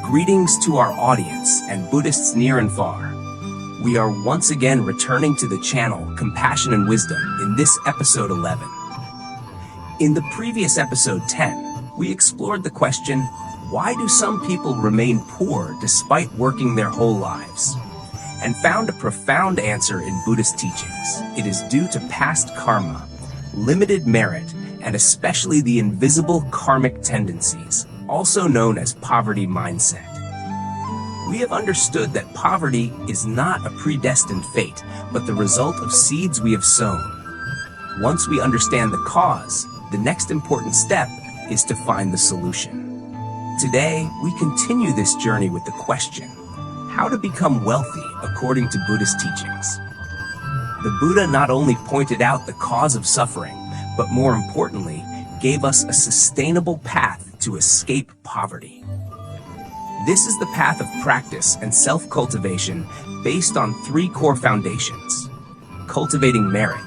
Greetings to our audience and Buddhists near and far. We are once again returning to the channel Compassion and Wisdom in this episode 11. In the previous episode 10, we explored the question, why do some people remain poor despite working their whole lives? And found a profound answer in Buddhist teachings. It is due to past karma, limited merit, and especially the invisible karmic tendencies, also known as poverty mindset. We have understood that poverty is not a predestined fate, but the result of seeds we have sown. Once we understand the cause, the next important step is to find the solution. Today, we continue this journey with the question, how to become wealthy according to Buddhist teachings. The Buddha not only pointed out the cause of suffering, but more importantly, gave us a sustainable path to escape poverty. This is the path of practice and self-cultivation based on three core foundations: cultivating merit,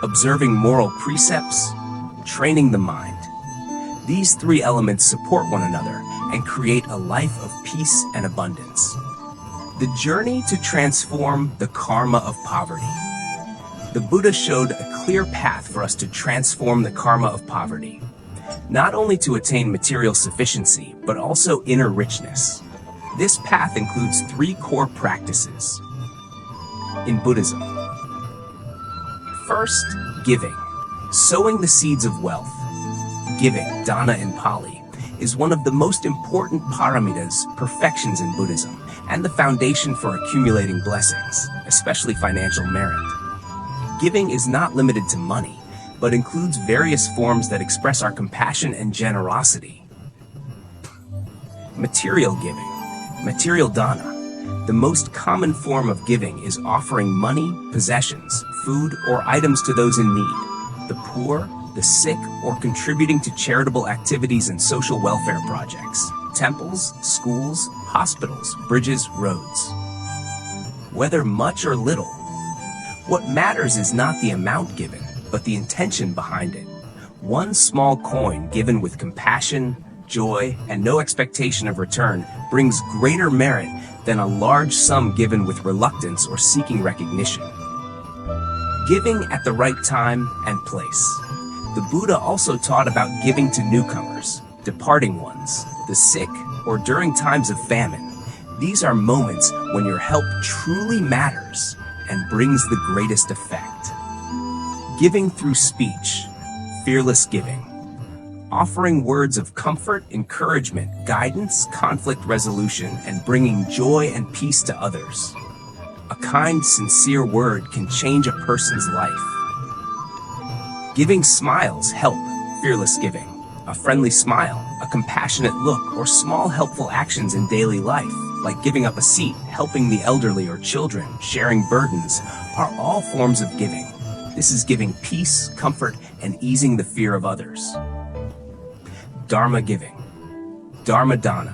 observing moral precepts, training the mind. These three elements support one another and create a life of peace and abundance. The journey to transform the karma of poverty. The Buddha showed a clear path for us to transform the karma of poverty, not only to attain material sufficiency, but also inner richness. This path includes three core practices in Buddhism. First, giving, sowing the seeds of wealth. Giving, dāna in Pali, is one of the most important paramitas, perfections in Buddhism, and the foundation for accumulating blessings, especially financial merit. Giving is not limited to money, but includes various forms that express our compassion and generosity. Material giving, material dāna. The most common form of giving is offering money, possessions, food, or items to those in need, the poor, the sick, or contributing to charitable activities and social welfare projects, temples, schools, hospitals, bridges, roads. Whether much or little, what matters is not the amount given, but the intention behind it. One small coin given with compassion, joy, and no expectation of return brings greater merit than a large sum given with reluctance or seeking recognition. Giving at the right time and place. The Buddha also taught about giving to newcomers, departing ones, the sick, or during times of famine. These are moments when your help truly matters and brings the greatest effect. Giving through speech, fearless giving. Offering words of comfort, encouragement, guidance, conflict resolution, and bringing joy and peace to others. A kind, sincere word can change a person's life. Giving smiles help, fearless giving. A friendly smile, a compassionate look, or small helpful actions in daily life, like giving up a seat, helping the elderly or children, sharing burdens, are all forms of giving. This is giving peace, comfort, and easing the fear of others. Dharma giving. Dharma dāna,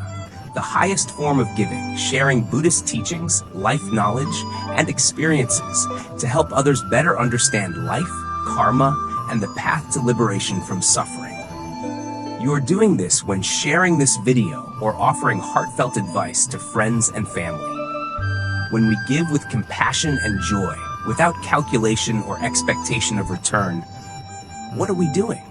the highest form of giving, sharing Buddhist teachings, life knowledge, and experiences to help others better understand life, karma, and the path to liberation from suffering. You are doing this when sharing this video or offering heartfelt advice to friends and family. When we give with compassion and joy, without calculation or expectation of return, what are we doing?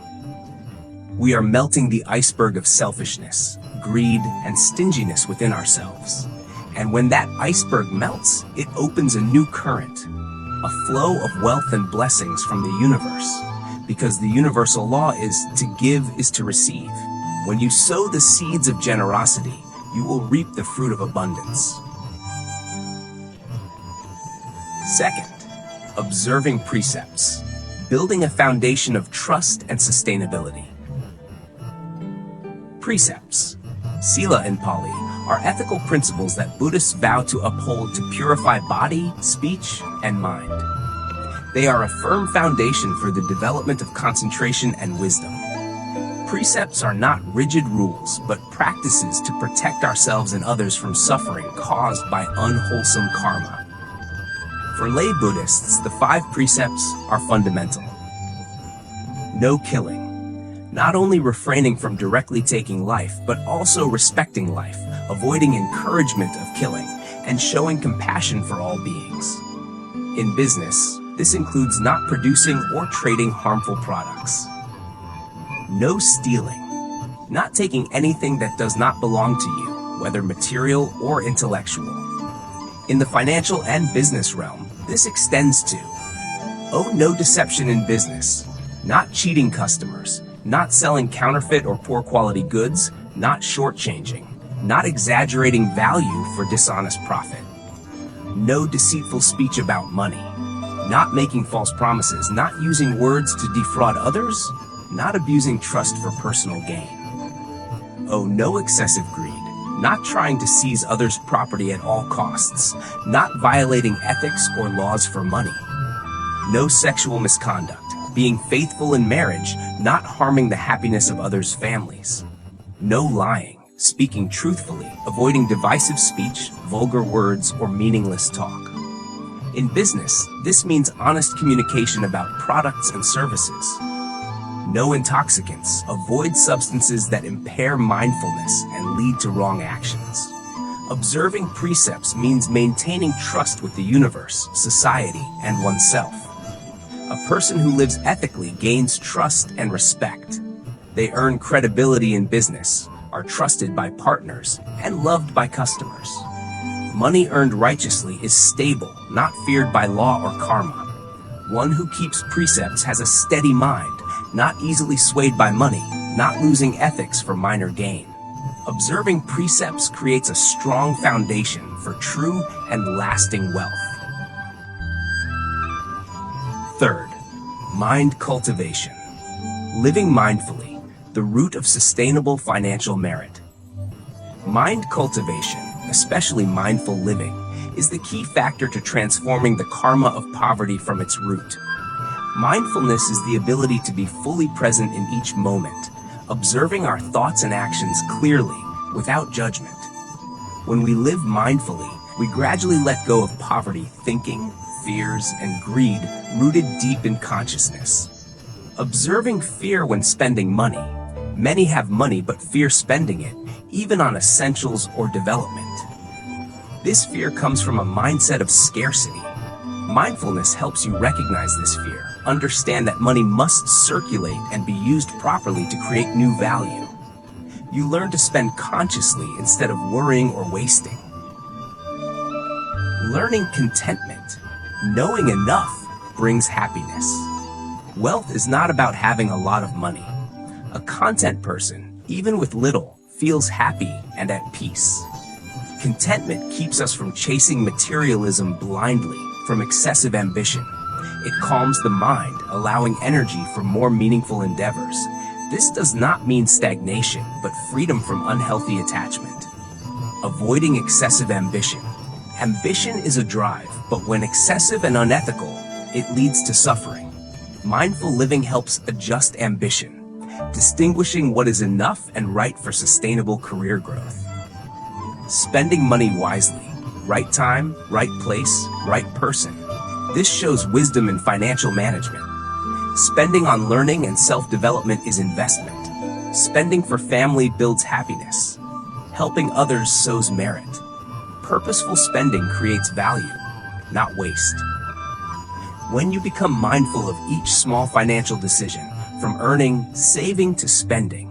We are melting the iceberg of selfishness, greed, and stinginess within ourselves. And when that iceberg melts, it opens a new current, a flow of wealth and blessings from the universe. Because the universal law is to give is to receive. When you sow the seeds of generosity, you will reap the fruit of abundance. Second, observing precepts, building a foundation of trust and sustainability. Precepts, sīla in Pali, are ethical principles that Buddhists vow to uphold to purify body, speech, and mind. They are a firm foundation for the development of concentration and wisdom. Precepts are not rigid rules, but practices to protect ourselves and others from suffering caused by unwholesome karma. For lay Buddhists, the 5 precepts are fundamental. No killing. not only refraining from directly taking life, but also respecting life, avoiding encouragement of killing, and showing compassion for all beings. In business, this includes not producing or trading harmful products. No stealing, not taking anything that does not belong to you, whether material or intellectual. In the financial and business realm, this extends to no deception in business, not cheating customers, not selling counterfeit or poor quality goods, not shortchanging, not exaggerating value for dishonest profit. No deceitful speech about money, not making false promises, not using words to defraud others, not abusing trust for personal gain. No excessive greed, not trying to seize others' property at all costs, not violating ethics or laws for money. No sexual misconduct, being faithful in marriage, not harming the happiness of others' families. No lying, speaking truthfully, avoiding divisive speech, vulgar words, or meaningless talk. In business, this means honest communication about products and services. No intoxicants, avoid substances that impair mindfulness and lead to wrong actions. Observing precepts means maintaining trust with the universe, society, and oneself. A person who lives ethically gains trust and respect. They earn credibility in business, are trusted by partners, and loved by customers. Money earned righteously is stable, not feared by law or karma. One who keeps precepts has a steady mind, not easily swayed by money, not losing ethics for minor gain. Observing precepts creates a strong foundation for true and lasting wealth. Third, mind cultivation. Living mindfully, the root of sustainable financial merit. Mind cultivation, especially mindful living, is the key factor to transforming the karma of poverty from its root. Mindfulness is the ability to be fully present in each moment, observing our thoughts and actions clearly, without judgment. When we live mindfully, we gradually let go of poverty thinking, fears, and greed rooted deep in consciousness. Observing fear when spending money. Many have money but fear spending it, even on essentials or development. This fear comes from a mindset of scarcity. Mindfulness helps you recognize this fear, understand that money must circulate and be used properly to create new value. You learn to spend consciously instead of worrying or wasting. Learning contentment. Knowing enough brings happiness. Wealth is not about having a lot of money. A content person, even with little, feels happy and at peace. Contentment keeps us from chasing materialism blindly, from excessive ambition. It calms the mind, allowing energy for more meaningful endeavors. This does not mean stagnation, but freedom from unhealthy attachment. Avoiding excessive ambition. Ambition is a drive, but when excessive and unethical, it leads to suffering. Mindful living helps adjust ambition, distinguishing what is enough and right for sustainable career growth. Spending money wisely. Right time, right place, right person. This shows wisdom in financial management. Spending on learning and self-development is investment. Spending for family builds happiness. Helping others sows merit. Purposeful spending creates value, not waste. When you become mindful of each small financial decision, from earning, saving to spending,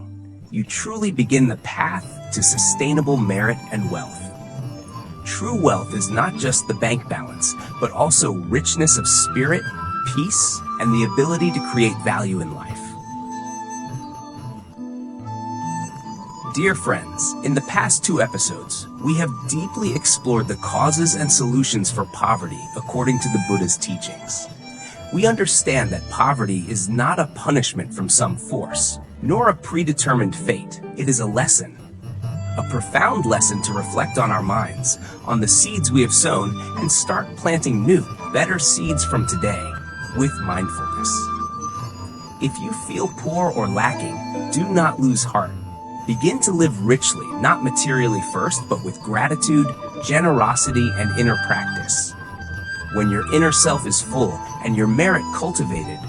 you truly begin the path to sustainable merit and wealth. True wealth is not just the bank balance, but also richness of spirit, peace, and the ability to create value in life. Dear friends, in the past 2 episodes, we have deeply explored the causes and solutions for poverty according to the Buddha's teachings. We understand that poverty is not a punishment from some force, nor a predetermined fate. It is a lesson. A profound lesson to reflect on our minds, on the seeds we have sown, and start planting new, better seeds from today, with mindfulness. If you feel poor or lacking, do not lose heart. Begin to live richly, not materially first, but with gratitude, generosity, and inner practice. When your inner self is full and your merit cultivated,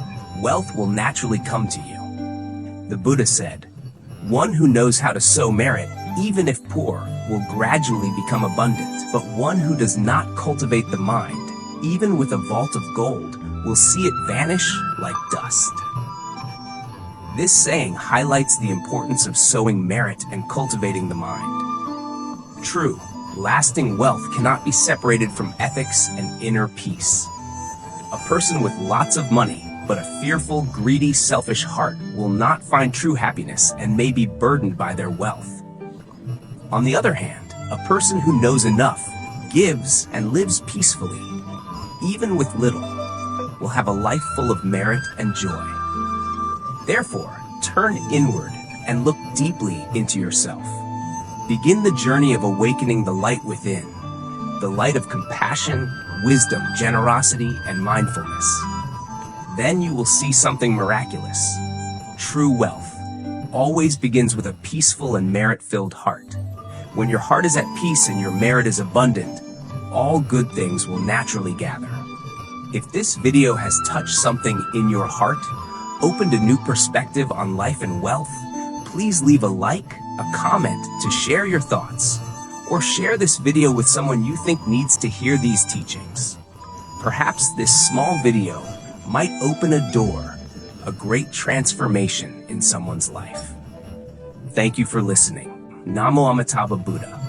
wealth will naturally come to you. The Buddha said, "One who knows how to sow merit, even if poor, will gradually become abundant. But one who does not cultivate the mind, even with a vault of gold, will see it vanish like dust." This saying highlights the importance of sowing merit and cultivating the mind. True, lasting wealth cannot be separated from ethics and inner peace. A person with lots of money, but a fearful, greedy, selfish heart will not find true happiness and may be burdened by their wealth. On the other hand, a person who knows enough, gives, and lives peacefully, even with little, will have a life full of merit and joy. Therefore, turn inward and look deeply into yourself. Begin the journey of awakening the light within, the light of compassion, wisdom, generosity, and mindfulness. Then you will see something miraculous. True wealth always begins with a peaceful and merit-filled heart. When your heart is at peace and your merit is abundant, all good things will naturally gather. If this video has touched something in your heart, opened a new perspective on life and wealth, please leave a like, a comment to share your thoughts, or share this video with someone you think needs to hear these teachings. Perhaps this small video might open a door, a great transformation in someone's life. Thank you for listening. Namo Amitabha Buddha.